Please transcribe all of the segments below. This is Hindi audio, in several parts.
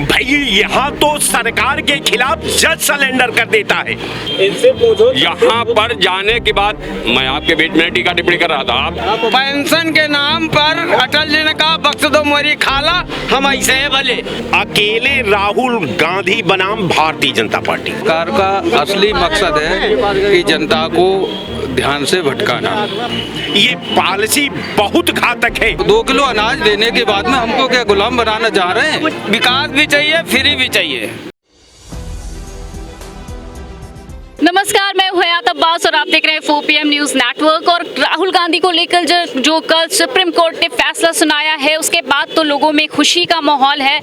भाई यहाँ तो सरकार के खिलाफ जज सरेंडर कर देता है। इनसे पूछो। यहाँ पर जाने के बाद मैं आपके बीच में टीका टिप्पणी कर रहा था। पेंशन के नाम पर अटल जी ने कहा बख्श दो मोरी खाला, हम ऐसे है भले। अकेले राहुल गांधी बनाम भारतीय जनता पार्टी। सरकार का असली मकसद है कि जनता को ध्यान से भटकाना। ये पॉलिसी बहुत घातक है। 2 किलो अनाज देने के बाद में हमको क्या गुलाम बनाना चाह रहे हैं? विकास भी चाहिए, फ्री भी चाहिए। नमस्कार, मैं हूं हयात अब्बास और आप देख रहे हैं 4 PM न्यूज नेटवर्क। और राहुल गांधी को लेकर जो कल सुप्रीम कोर्ट ने फैसला सुनाया है, उसके बाद तो लोगों में खुशी का माहौल है,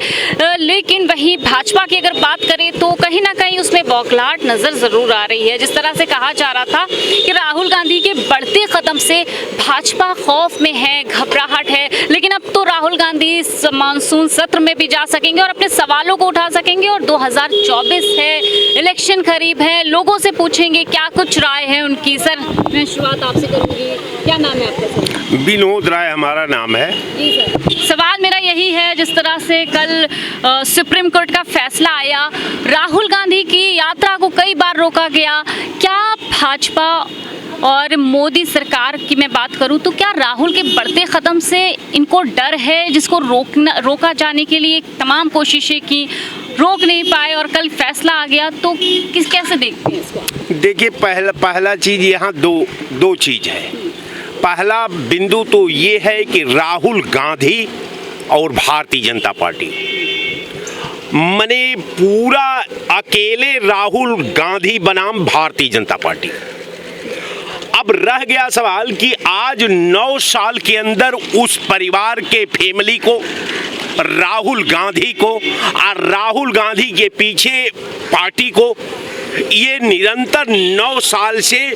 लेकिन वहीं भाजपा की अगर बात करें तो कहीं ना कहीं उसमें बौखलाहट नजर जरूर आ रही है। जिस तरह से कहा जा रहा था कि राहुल गांधी के बढ़ते कदम से भाजपा खौफ में है, घबराहट है, लेकिन अब तो राहुल गांधी मानसून सत्र में भी जा सकेंगे और अपने सवालों को उठा सकेंगे। और 2024 है, इलेक्शन करीब है, लोगों से पूछेंगे क्या कुछ राय है उनकी। सर, मैं शुरुआत आपसे करूंगी, क्या नाम है आपका? विनोद राय हमारा नाम है। जी सर, सवाल मेरा यही है, जिस तरह से कल सुप्रीम कोर्ट का फैसला आया, राहुल गांधी की यात्रा को कई बार रोका गया, क्या भाजपा और मोदी सरकार की मैं बात करूं तो क्या राहुल के बढ़ते कदम से इनको डर है, जिसको रोका जाने के लिए तमाम कोशिशें की, रोक नहीं पाए और कल फैसला आ गया, तो कैसे देखते हैं इसको? देखिए, पहला चीज यहाँ दो चीज है। पहला बिंदु तो ये है कि राहुल गांधी और भारतीय जनता पार्टी मने पूरा अकेले राहुल गांधी बनाम भारतीय जनता पार्टी। अब रह गया सवाल कि आज 9 साल के अंदर उस परिवार के फैमिली को, राहुल गांधी को और राहुल गांधी के पीछे पार्टी को, ये निरंतर 9 साल से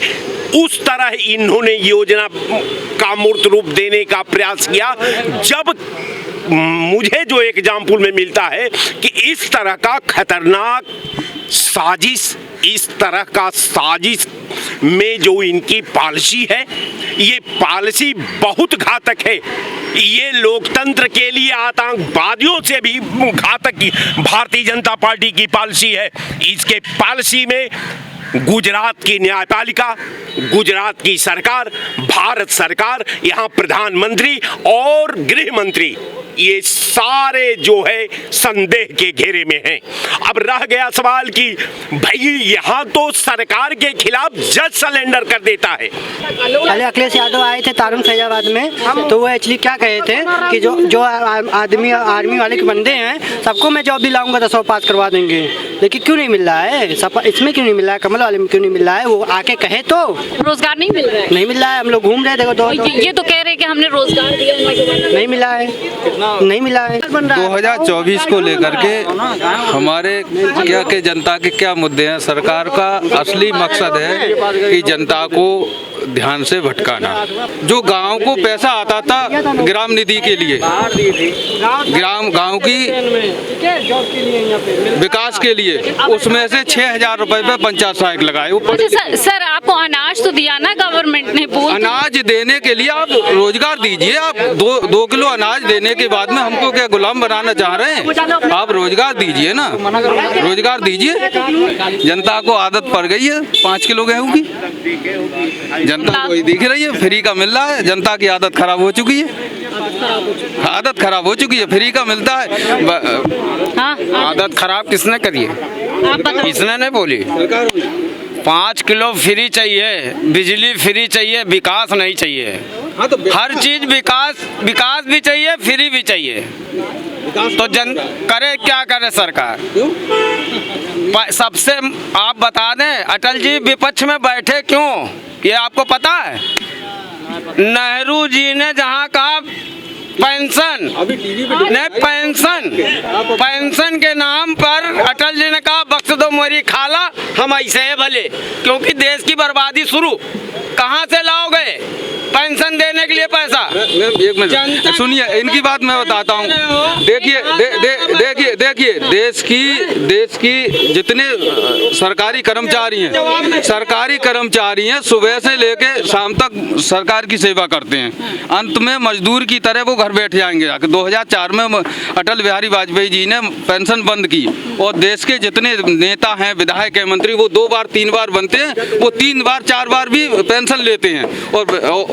उस तरह इन्होंने योजना का मूर्त रूप देने का प्रयास किया। जब मुझे जो एग्जाम्पल में मिलता है कि इस तरह का खतरनाक साजिश, इस तरह का साजिश में जो इनकी पॉलिसी है, ये पॉलिसी बहुत घातक है। ये लोकतंत्र के लिए आतंकवादियों से भी घातक भारतीय जनता पार्टी की पॉलिसी है। इसके पॉलिसी में गुजरात की न्यायपालिका, गुजरात की सरकार, भारत सरकार, यहाँ प्रधानमंत्री और गृह मंत्री, ये सारे जो है संदेह के घेरे में हैं। अब रह गया सवाल कि भाई यहाँ तो सरकार के खिलाफ जज सरेंडर कर देता है। पहले अखिलेश यादव आए थे तारुण फैजाबाद में, तो वो एक्चुअली क्या कहे थे कि जो आदमी आर्मी वाले के बंदे हैं सबको मैं जॉब दिलाऊंगा, 10 पास करवा देंगे। लेकिन क्यों नहीं मिल रहा है? इसमें क्यों नहीं मिल रहा है? कमल वाले में क्यों नहीं मिल रहा है? वो आके कहे तो रोजगार नहीं मिल रहा है। नहीं मिल रहा है, हम लोग घूम रहे देखो तो ये तो कह रहे हैं कि हमने रोजगार दिया, नहीं मिला है, नहीं मिला है। 2024 को लेकर के हमारे क्या के जनता के क्या मुद्दे हैं? सरकार का असली मकसद है कि जनता को ध्यान से भटकाना। जो गांव को पैसा आता था ग्राम निधि के लिए, गांव की विकास के लिए, उसमें से 6,000 रुपए पे पंचायत सहायक लगाए। अच्छा सर, आपको अनाज तो दिया ना गवर्नमेंट ने? अनाज देने के लिए आप रोजगार दीजिए। आप 2 किलो अनाज देने के बाद में हमको क्या गुलाम बनाना चाह रहे हैं? आप रोजगार दीजिए ना, रोजगार दीजिए। जनता को आदत पड़ गई है 5 किलो गेहूं की, जनता को दिख रही है फ्री का मिल रहा है। जनता की आदत खराब हो चुकी है, आदत खराब हो चुकी है, फ्री का मिलता है। आदत खराब किसने करी है? इसने नहीं बोली। 5 किलो फ्री चाहिए, बिजली फ्री चाहिए, विकास नहीं चाहिए। हर चीज विकास भी चाहिए, फ्री भी चाहिए। तो करे क्या करे सरकार? सबसे आप बता दें, अटल जी विपक्ष में बैठे क्यों, ये आपको पता है? नेहरू जी ने जहाँ कहा पेंशन, पेंशन के नाम पर अटल जी ने कहा बख्श दो मोरी खाला, हम ऐसे है भले। क्योंकि देश की बर्बादी शुरू कहाँ से लाओगे? पेंशन देने के लिए पैसा। एक मिनट सुनिए, इनकी बात मैं बताता हूँ। देखिए देखिए देश की जितने सरकारी कर्मचारी हैं सुबह से लेके शाम तक सरकार की सेवा करते हैं, अंत में मजदूर की तरह वो घर बैठ जाएंगे। 2004 में अटल बिहारी वाजपेयी जी ने पेंशन बंद की और देश के जितने नेता हैं, विधायक हैं, मंत्री, वो 2 बार 3 बार बनते हैं, वो 3 बार 4 बार भी पेंशन लेते हैं।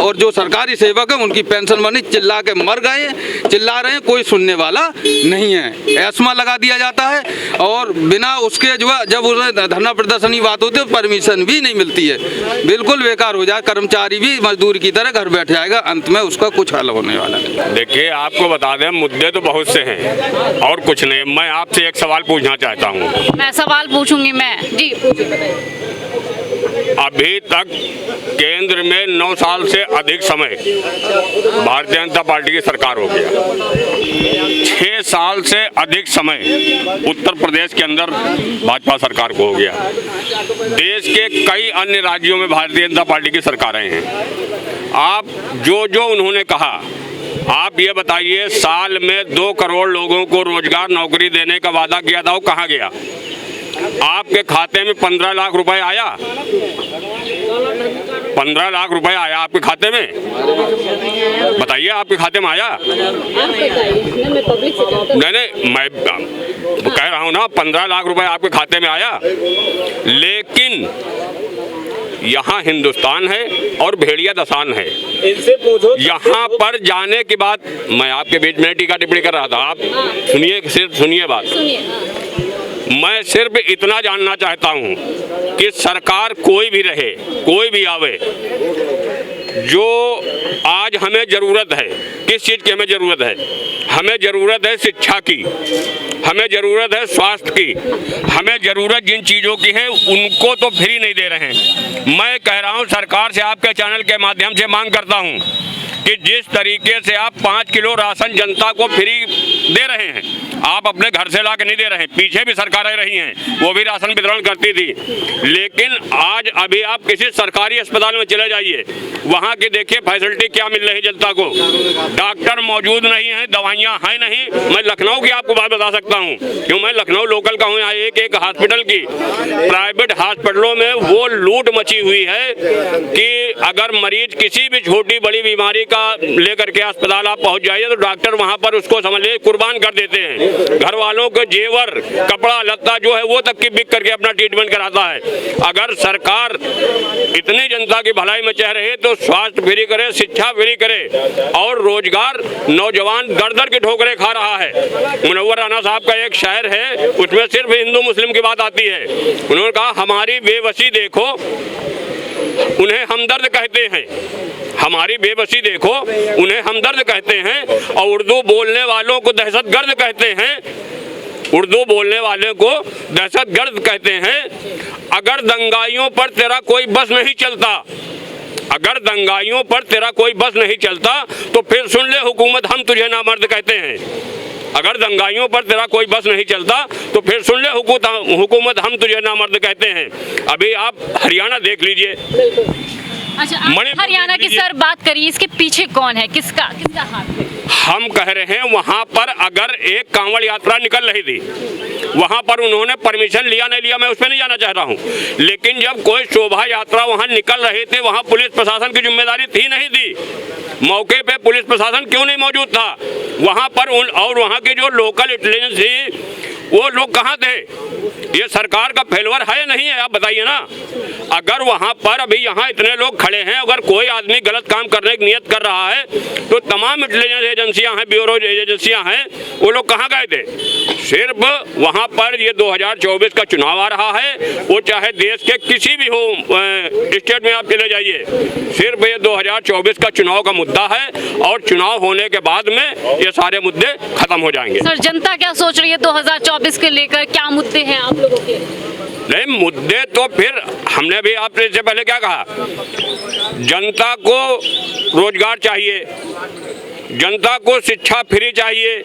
और जो सरकारी सेवक हैं उनकी पेंशन बनी, चिल्ला के मर गए, चिल्ला रहे हैं, कोई सुनने वाला नहीं है। एस्मा लगा दिया जाता है और बिना उसके जो जब उन्हें धरना प्रदर्शन की बात होती है परमिशन भी नहीं मिलती है। बिल्कुल बेकार हो जाए, कर्मचारी भी मजदूर की तरह घर बैठ जाएगा, अंत में उसका कुछ हल होने वाला नहीं। देखिए, आपको बता दें, मुद्दे तो बहुत से हैं और कुछ नहीं। मैं आपसे एक सवाल पूछना चाहता हूँ। मैं सवाल पूछूंगी मैं जी, पूछिए। अभी तक केंद्र में 9 साल से अधिक समय भारतीय जनता पार्टी की सरकार हो गया। 6 साल से अधिक समय उत्तर प्रदेश के अंदर भाजपा सरकार को हो गया। देश के कई अन्य राज्यों में भारतीय जनता पार्टी की सरकारें हैं। आप जो उन्होंने कहा, आप ये बताइए, साल में 2 करोड़ लोगों को रोजगार नौकरी देने का वादा किया था, वो कहाँ गया? आपके खाते में 15 लाख रुपए आया? 15 लाख रुपए आया आपके खाते में? बताइए, आपके खाते में आया? नहीं, मैं कह रहा हूँ ना, 15 लाख रुपए आपके खाते में आया। लेकिन यहाँ हिंदुस्तान है और भेड़िया दसान है। यहाँ पर जाने के बाद, मैं आपके बीच में टीका टिप्पणी कर रहा था, आप सुनिए, सिर्फ सुनिए बात। मैं सिर्फ इतना जानना चाहता हूँ कि सरकार कोई भी रहे, कोई भी आवे, जो आज हमें ज़रूरत है, किस चीज़ की हमें ज़रूरत है? हमें ज़रूरत है शिक्षा की, हमें ज़रूरत है स्वास्थ्य की, हमें ज़रूरत जिन चीज़ों की है उनको तो फ्री नहीं दे रहे हैं। मैं कह रहा हूँ, सरकार से आपके चैनल के माध्यम से मांग करता हूँ कि जिस तरीके से आप 5 किलो राशन जनता को फ्री दे रहे हैं, आप अपने घर से ला के नहीं दे रहे हैं। पीछे भी सरकारें रही हैं, वो भी राशन वितरण करती थी, लेकिन आज अभी आप किसी सरकारी अस्पताल में चले जाइए, वहाँ की देखिए फैसिलिटी क्या मिल रही है जनता को। डॉक्टर मौजूद नहीं है, दवाइयाँ हैं नहीं। मैं लखनऊ की आपको बात बता सकता हूँ, क्यों, मैं लखनऊ लोकल का हूँ। यहाँ एक हॉस्पिटल की, प्राइवेट हॉस्पिटलों में वो लूट मची हुई है कि अगर मरीज किसी भी छोटी बड़ी बीमारी का लेकर के अस्पताल आप पहुँच जाइए तो डॉक्टर वहाँ पर उसको समझ लीजिए कुर्बान कर देते हैं। घर वालों के जेवर, कपड़ा लत्ता जो है वो तक की बिक करके अपना ट्रीटमेंट कराता है। अगर सरकार इतनी जनता की भलाई में चाह रही है तो स्वास्थ्य फ्री करे, शिक्षा फ्री करे और रोजगार। नौजवान दर दर की ठोकरें खा रहा है। मुनव्वर राना साहब का एक शायर है, उसमें सिर्फ हिंदू मुस्लिम की बात आती है। उन्होंने कहा, हमारी बेबसी देखो उन्हें हमदर्द कहते हैं, हमारी बेबसी देखो उन्हें हमदर्द कहते हैं, और उर्दू बोलने वालों को दहशतगर्द कहते हैं, उर्दू बोलने वाले को दहशतगर्द कहते हैं। अगर दंगाइयों पर तेरा कोई बस नहीं चलता, अगर दंगाइयों पर तेरा कोई बस नहीं चलता तो फिर सुन ले हुकूमत, हम तुझे नामर्द कहते हैं। अगर दंगाइयों पर तेरा कोई बस नहीं चलता तो फिर सुन ले हुकूमत, हम तुझे नामर्द कहते हैं। अभी आप हरियाणा देख लीजिए। अच्छा, हरियाणा की सर बात करिए, इसके पीछे कौन है, किसका हाथ है? हम कह रहे हैं, वहाँ पर अगर एक कांवड़ यात्रा निकल रही थी, वहाँ पर उन्होंने परमिशन लिया नहीं लिया मैं उस पर नहीं जाना चाहता हूँ, लेकिन जब कोई शोभा यात्रा वहाँ निकल रही थी, वहाँ पुलिस प्रशासन की जिम्मेदारी थी नहीं थी? मौके पे पुलिस प्रशासन क्यों नहीं मौजूद था वहाँ पर? और वहाँ की जो लोकल इंटेलिजेंस थी वो लोग कहाँ थे? ये सरकार का फेलवर है नहीं है? आप बताइए ना। अगर वहाँ पर अभी यहाँ इतने लोग खड़े हैं, अगर कोई आदमी गलत काम करने की नियत कर रहा है तो तमाम इंटेलिजेंस एजेंसियाँ हैं, ब्यूरो एजेंसियाँ हैं, वो लोग कहाँ गए थे? सिर्फ वहाँ पर ये 2024 का चुनाव आ रहा है, वो चाहे देश के किसी भी हो स्टेट में आप चले जाइए, सिर्फ ये 2024 का चुनाव का मुद्दा है और चुनाव होने के बाद में ये सारे मुद्दे खत्म हो जाएंगे। सर, जनता क्या सोच रही है 2024 के लेकर, क्या मुद्दे हैं आप लोगों के? नहीं, मुद्दे तो फिर हमने भी आपसे इससे पहले क्या कहा, जनता को रोजगार चाहिए, जनता को शिक्षा फ्री चाहिए,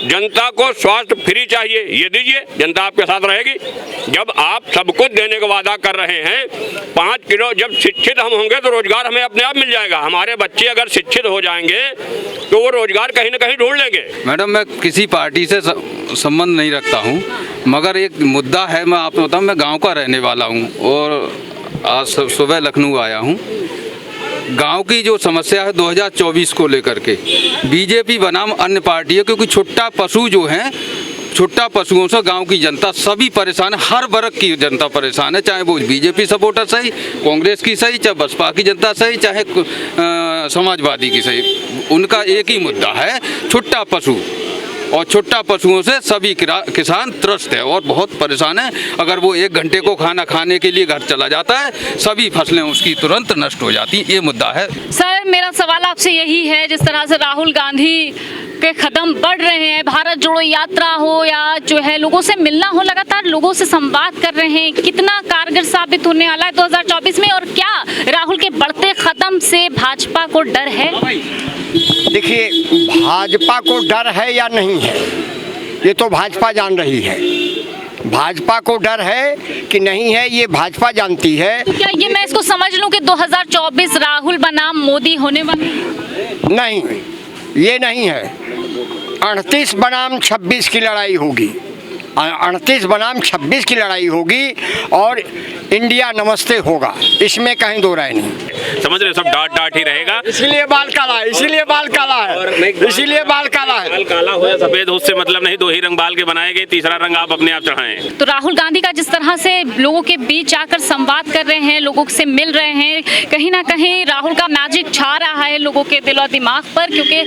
जनता को स्वास्थ्य फ्री चाहिए, ये दीजिए, जनता आपके साथ रहेगी। जब आप सब कुछ देने का वादा कर रहे हैं, 5 किलो, जब शिक्षित हम होंगे तो रोजगार हमें अपने आप मिल जाएगा। हमारे बच्चे अगर शिक्षित हो जाएंगे तो वो रोजगार कहीं ना कहीं ढूंढ लेंगे। मैडम, मैं किसी पार्टी से संबंध नहीं रखता हूँ, मगर एक मुद्दा है, मैं आपको बताऊँ, मैं गाँव का रहने वाला हूँ और आज सुबह लखनऊ आया हूँ। गांव की जो समस्या है 2024 को लेकर के बीजेपी बनाम अन्य पार्टियां, क्योंकि छुट्टा पशु जो हैं, छुट्टा पशुओं से गांव की जनता सभी परेशान है, हर वर्ग की जनता परेशान है, चाहे वो बीजेपी सपोर्टर सही, कांग्रेस की सही, चाहे बसपा की जनता सही, चाहे समाजवादी की सही, उनका एक ही मुद्दा है, छुट्टा पशु। और छुट्टा पशुओं से सभी किसान त्रस्त है और बहुत परेशान है। अगर वो 1 घंटे को खाना खाने के लिए घर चला जाता है, सभी फसलें उसकी तुरंत नष्ट हो जाती, ये मुद्दा है। सर, मेरा सवाल आपसे यही है, जिस तरह से राहुल गांधी के कदम बढ़ रहे हैं, भारत जोड़ो यात्रा हो या जो है लोगों से मिलना हो, लगातार लोगों से संवाद कर रहे हैं, कितना कारगर साबित होने वाला है 2024 में? और क्या राहुल के बढ़ते कदम से भाजपा को डर है? देखिए, भाजपा को डर है या नहीं है, ये तो भाजपा जान रही है। भाजपा को डर है कि नहीं है, ये भाजपा जानती है। क्या ये मैं इसको समझ लूं कि 2024 राहुल बनाम मोदी होने वाले? नहीं, ये नहीं है। 38 बनाम 26 की लड़ाई होगी, 38 बनाम 26 की लड़ाई होगी और इंडिया नमस्ते होगा, इसमें कहीं दो राय नहीं। समझ रहे, सब डांट ही रहेगा। इसीलिए बाल काला है, इसीलिए बाल काला है, इसीलिए बाल काला है। बाल काला हो या सफेद हो, उससे मतलब नहीं, 2 ही रंग बाल के बनाए गए, तीसरा रंग आप अपने आप चढ़ाएं। तो राहुल गांधी का जिस तरह से लोगों के बीच आकर संवाद कर रहे हैं, लोगों से मिल रहे हैं, कहीं ना कहीं राहुल का मैजिक छा रहा है लोगों के दिल और दिमाग पर, क्योंकि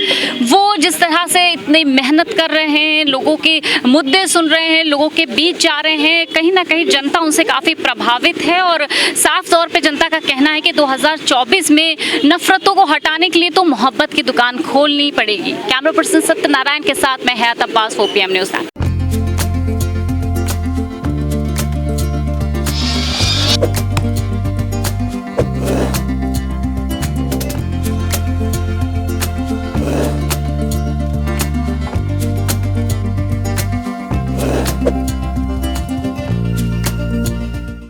वो जिस तरह से इतनी मेहनत कर रहे हैं, लोगों के मुद्दे सुन रहे हैं, लोगों के बीच जा रहे हैं, कहीं ना कहीं जनता उनसे काफ़ी प्रभावित है। और साफ तौर पे जनता का कहना है कि 2024 में नफरतों को हटाने के लिए तो मोहब्बत की दुकान खोलनी पड़ेगी। कैमरा पर्सन सत्यनारायण के साथ मैं Hayat Abbas, 4PM news. Thank you.